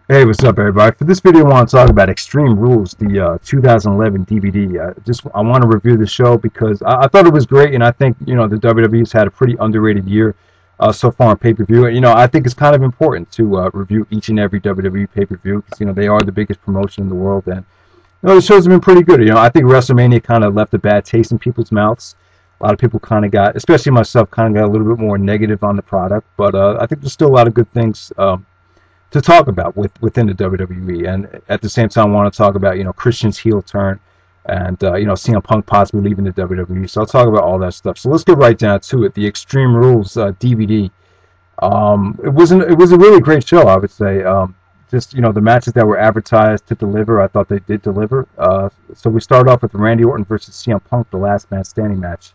Hey, what's up, everybody? For this video, I want to talk about Extreme Rules, the 2011 DVD. I want to review the show because I thought it was great, and I think the WWE's had a pretty underrated year so far on pay-per-view. I think it's kind of important to review each and every WWE pay-per-view because they are the biggest promotion in the world, and the shows have been pretty good. I think WrestleMania kind of left a bad taste in people's mouths. A lot of people kind of got, especially myself, kind of got a little bit more negative on the product, but I think there's still a lot of good things to talk about within the WWE, and at the same time, I want to talk about Christian's heel turn, and CM Punk possibly leaving the WWE. So I'll talk about all that stuff. So let's get right down to it. The Extreme Rules DVD. It was a really great show, I would say. Just the matches that were advertised to deliver, I thought they did deliver. So we started off with Randy Orton versus CM Punk, the last man standing match.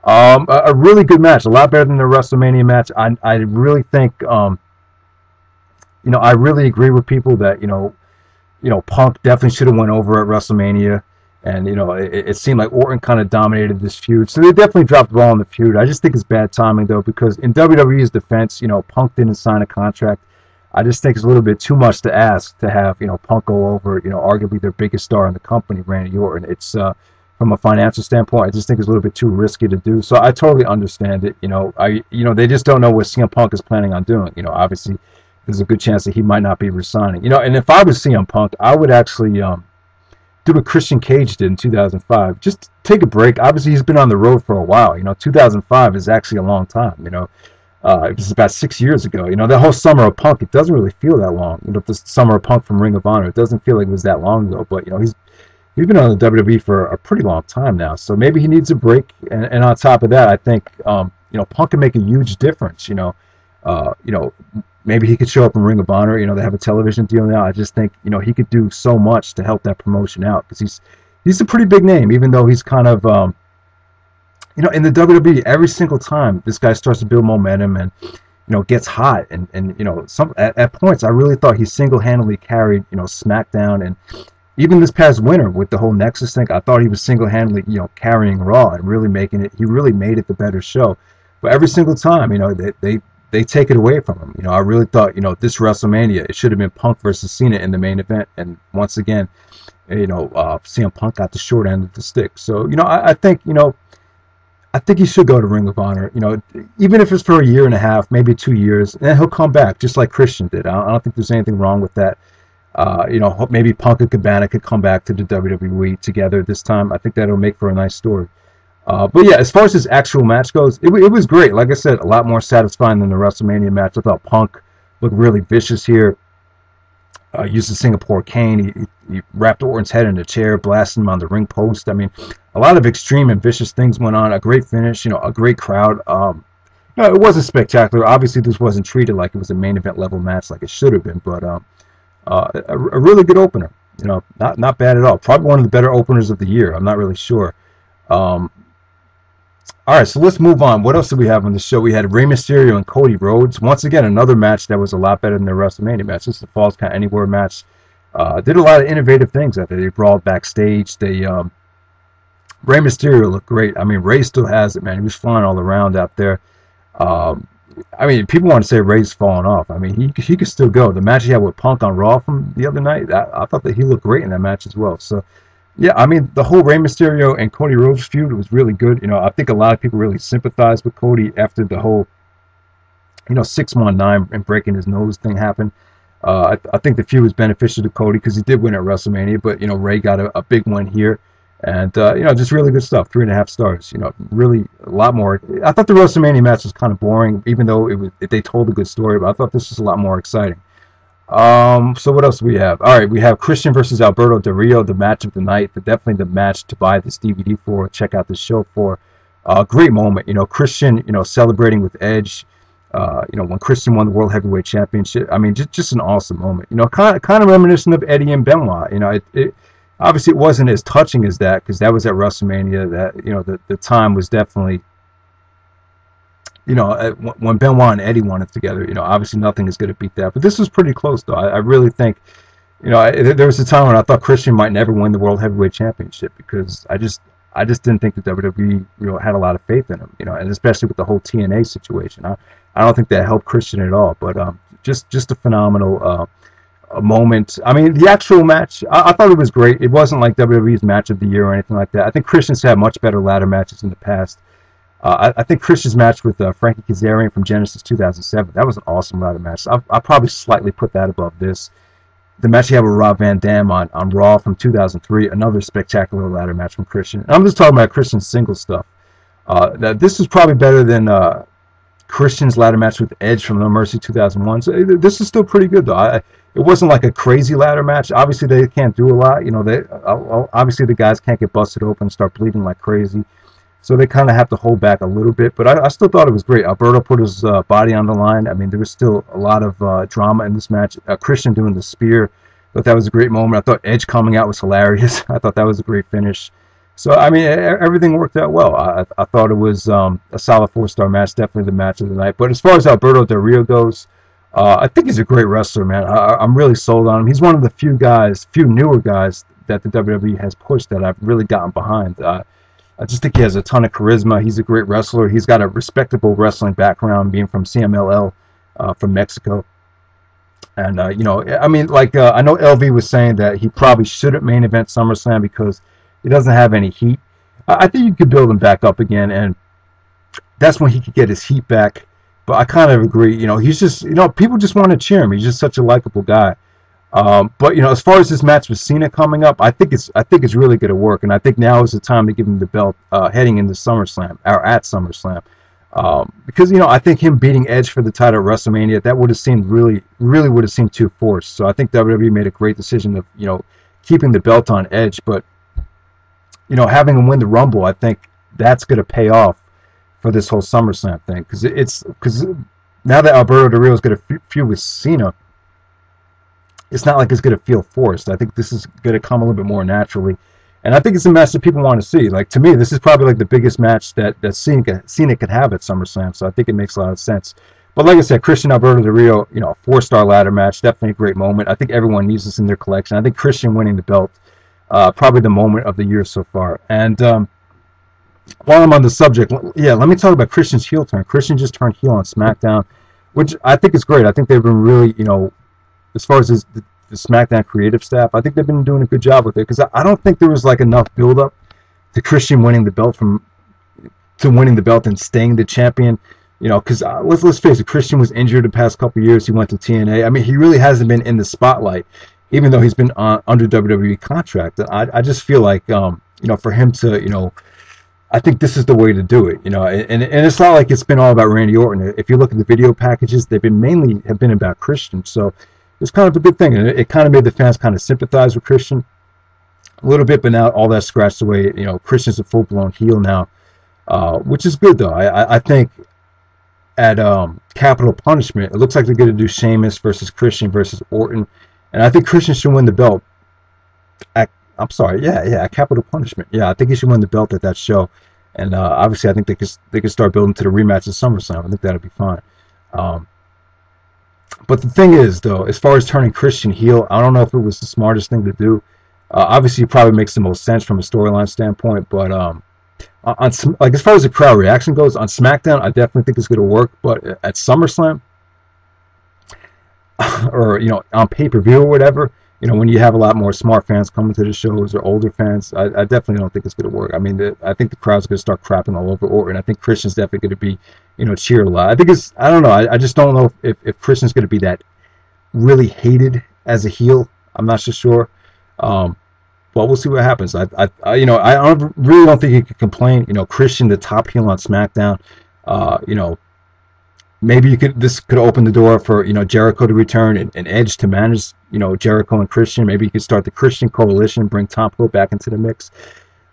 A really good match, a lot better than the WrestleMania match. I really think. I really agree with people that Punk definitely should have went over at WrestleMania, and it seemed like Orton kind of dominated this feud, so they definitely dropped the ball in the feud. I just think it's bad timing though, because in WWE's defense, Punk didn't sign a contract. I just think it's a little bit too much to ask to have Punk go over arguably their biggest star in the company, Randy Orton. It's from a financial standpoint, I just think it's a little bit too risky to do. So I totally understand it. They just don't know what CM Punk is planning on doing. Obviously, there's a good chance that he might not be resigning. And if I was CM Punk, I would actually do what Christian Cage did in 2005. Just take a break. Obviously, he's been on the road for a while. 2005 is actually a long time. It was about 6 years ago. The whole summer of Punk, it doesn't really feel that long. The summer of Punk from Ring of Honor, it doesn't feel like it was that long ago. But he's been on the WWE for a pretty long time now. So maybe he needs a break. And on top of that, I think Punk can make a huge difference. Maybe he could show up in Ring of Honor. They have a television deal now. I just think, he could do so much to help that promotion out because he's a pretty big name, even though he's kind of, in the WWE, every single time this guy starts to build momentum and, gets hot. And at points, I really thought he single-handedly carried, SmackDown. And even this past winter with the whole Nexus thing, I thought he was single-handedly, carrying Raw and really making it, he really made it the better show. But every single time, they take it away from him. I really thought, this WrestleMania, it should have been Punk versus Cena in the main event. And once again, CM Punk got the short end of the stick. So, I think he should go to Ring of Honor, even if it's for a year and a half, maybe 2 years, and then he'll come back just like Christian did. I don't think there's anything wrong with that. Maybe Punk and Cabana could come back to the WWE together this time. I think that'll make for a nice story. But yeah, as far as this actual match goes, it was great. Like I said, a lot more satisfying than the WrestleMania match. I thought Punk looked really vicious here. Used the Singapore cane. He wrapped Orton's head in a chair, blasting him on the ring post. I mean, a lot of extreme and vicious things went on. A great finish, a great crowd. It wasn't spectacular. Obviously, this wasn't treated like it was a main event level match like it should have been, but a really good opener. Not bad at all. Probably one of the better openers of the year. I'm not really sure. All right, so let's move on. What else did we have on the show? We had Rey Mysterio and Cody Rhodes. Once again, another match that was a lot better than their WrestleMania match. This is the Falls Count Anywhere match. Did a lot of innovative things out there. They brawled backstage. Rey Mysterio looked great. I mean, Rey still has it, man. He was flying all around out there. I mean, people want to say Rey's falling off. I mean, he could still go. The match he had with Punk on Raw from the other night, I thought that he looked great in that match as well. So, yeah, I mean, the whole Rey Mysterio and Cody Rhodes feud was really good. I think a lot of people really sympathized with Cody after the whole, 619 and breaking his nose thing happened. I think the feud was beneficial to Cody because he did win at WrestleMania, but, Rey got a big one here. And, just really good stuff. 3.5 stars. Really a lot more. I thought the WrestleMania match was kind of boring, even though they told a good story, but I thought this was a lot more exciting. So what else do we have? All right, we have Christian versus Alberto Del Rio, the match of the night. Definitely the match to buy this DVD for, check out this show for. Great moment. Christian, celebrating with Edge. When Christian won the World Heavyweight Championship. I mean, just an awesome moment. Kind of reminiscent of Eddie and Benoit. Obviously it wasn't as touching as that because that was at WrestleMania. That the time was definitely. When Benoit and Eddie won it together, obviously nothing is going to beat that. But this was pretty close, though. I really think, there was a time when I thought Christian might never win the World Heavyweight Championship because I just didn't think the WWE, had a lot of faith in him, and especially with the whole TNA situation. I don't think that helped Christian at all. But just a phenomenal a moment. I mean, the actual match, I thought it was great. It wasn't like WWE's match of the year or anything like that. I think Christian's had much better ladder matches in the past. I think Christian's match with Frankie Kazarian from Genesis 2007, that was an awesome ladder match. I'll probably slightly put that above this. The match he had with Rob Van Dam on Raw from 2003, another spectacular ladder match from Christian. And I'm just talking about Christian's single stuff. This is probably better than Christian's ladder match with Edge from No Mercy 2001. So this is still pretty good, though. It wasn't like a crazy ladder match. Obviously, they can't do a lot. You know, obviously the guys can't get busted open and start bleeding like crazy. So they kind of have to hold back a little bit. But I still thought it was great. Alberto put his body on the line. I mean, there was still a lot of drama in this match. Christian doing the spear. I thought that was a great moment. I thought Edge coming out was hilarious. I thought that was a great finish. So, I mean, everything worked out well. I thought it was a solid 4-star match. Definitely the match of the night. But as far as Alberto Del Rio goes, I think he's a great wrestler, man. I'm really sold on him. He's one of the few newer guys that the WWE has pushed that I've really gotten behind. I just think he has a ton of charisma. He's a great wrestler. He's got a respectable wrestling background, being from CMLL from Mexico. And, you know, I mean, like, I know LV was saying that he probably shouldn't main event SummerSlam because he doesn't have any heat. I think you could build him back up again, and that's when he could get his heat back. But I kind of agree. You know, he's just, you know, people just want to cheer him. He's just such a likable guy. But you know, as far as this match with Cena coming up, I think it's really going to work, and I think now is the time to give him the belt heading into SummerSlam or at SummerSlam, because you know I think him beating Edge for the title at WrestleMania, that would have seemed really would have seemed too forced. So I think WWE made a great decision of, you know, keeping the belt on Edge, but you know, having him win the Rumble, I think that's going to pay off for this whole SummerSlam thing, because now that Alberto Del Rio is going to feud with Cena, it's not like it's going to feel forced. I think this is going to come a little bit more naturally. And I think it's a match that people want to see. Like, to me, this is probably like the biggest match that Cena could have at SummerSlam. So I think it makes a lot of sense. But like I said, Christian Alberto Del Rio, you know, a 4-star ladder match, definitely a great moment. I think everyone needs this in their collection. I think Christian winning the belt, probably the moment of the year so far. And while I'm on the subject, yeah, let me talk about Christian's heel turn. Christian just turned heel on SmackDown, which I think is great. I think they've been really, you know, as far as the SmackDown creative staff, I think they've been doing a good job with it, because I don't think there was like enough build-up to Christian winning the belt and staying the champion. You know, because let's face it, Christian was injured the past couple of years. He went to TNA. I mean, he really hasn't been in the spotlight, even though he's been under WWE contract. I just feel like, you know, for him to, you know, I think this is the way to do it, you know, and it's not like it's been all about Randy Orton. If you look at the video packages, they've been mainly have been about Christian. So it's kind of a good thing, and it kind of made the fans kind of sympathize with Christian a little bit. But now all that scratched away. You know, Christian's a full-blown heel now, which is good though. I think at Capital Punishment, it looks like they're going to do Sheamus versus Christian versus Orton, and I think Christian should win the belt. At Capital Punishment. Yeah, I think he should win the belt at that show, and obviously I think they could start building to the rematch of SummerSlam. I think that'll be fine. But the thing is, though, as far as turning Christian heel, I don't know if it was the smartest thing to do. Obviously, it probably makes the most sense from a storyline standpoint, but like as far as the crowd reaction goes on SmackDown, I definitely think it's going to work. But at SummerSlam, or you know, on pay-per-view or whatever, you know, when you have a lot more smart fans coming to the shows or older fans, I definitely don't think it's going to work. I mean, I think the crowd's going to start crapping all over Orton. I think Christian's definitely going to be, you know, cheered a lot. I think I don't know. I just don't know if Christian's going to be that really hated as a heel. I'm not so sure. But we'll see what happens. I really don't think you could complain. You know, Christian, the top heel on SmackDown. You know, maybe this could open the door for, you know, Jericho to return and Edge to manage, you know, Jericho and Christian. Maybe you could start the Christian Coalition, bring Tomko back into the mix.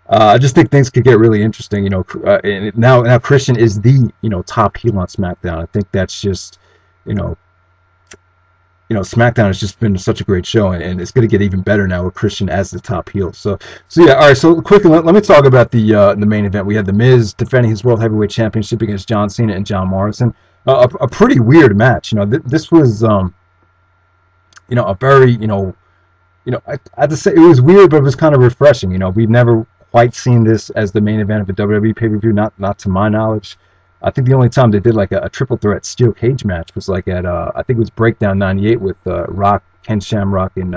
I just think things could get really interesting, you know. And now Christian is the, you know, top heel on SmackDown. I think that's just, you know, SmackDown has just been such a great show, and it's going to get even better now with Christian as the top heel. So yeah, all right. So quickly, let me talk about the main event. We had The Miz defending his World Heavyweight Championship against John Cena and John Morrison. A pretty weird match. You know, this was, you know, a very, you know, I have to say it was weird, but it was kind of refreshing. You know, we've never quite seen this as the main event of a WWE pay-per-view, not to my knowledge. I think the only time they did like a triple threat steel cage match was like at I think it was Breakdown '98 with Rock, Ken Shamrock and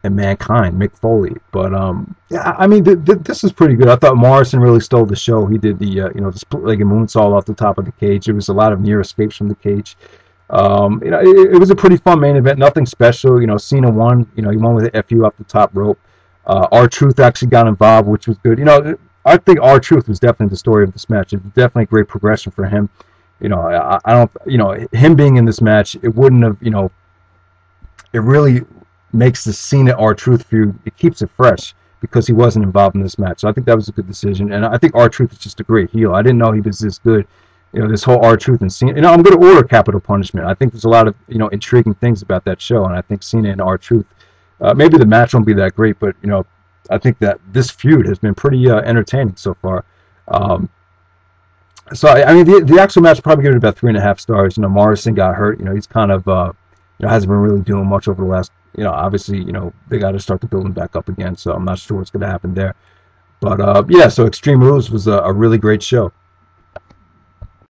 Mankind, Mick Foley. But yeah, I mean, this is pretty good. I thought Morrison really stole the show. He did the the split-legged moonsault off the top of the cage. There was a lot of near escapes from the cage. It was a pretty fun main event. Nothing special. Cena won. He won with an FU off the top rope. R-Truth actually got involved, which was good. I think R-Truth was definitely the story of this match. It was definitely a great progression for him. I don't, him being in this match, it wouldn't have, it really makes the Cena R-Truth feud, it keeps it fresh because he wasn't involved in this match. So I think that was a good decision. And I think R-Truth is just a great heel. I didn't know he was this good. This whole R-Truth and Cena. I'm going to order Capital Punishment. I think there's a lot of, intriguing things about that show. And I think Cena and R-Truth, maybe the match won't be that great, but, I think that this feud has been pretty entertaining so far. So I mean, the actual match probably give it about 3.5 stars. Morrison got hurt. He's kind of hasn't been really doing much over the last. Obviously, they got to start the building back up again. So I'm not sure what's going to happen there. But yeah, so Extreme Rules was a really great show.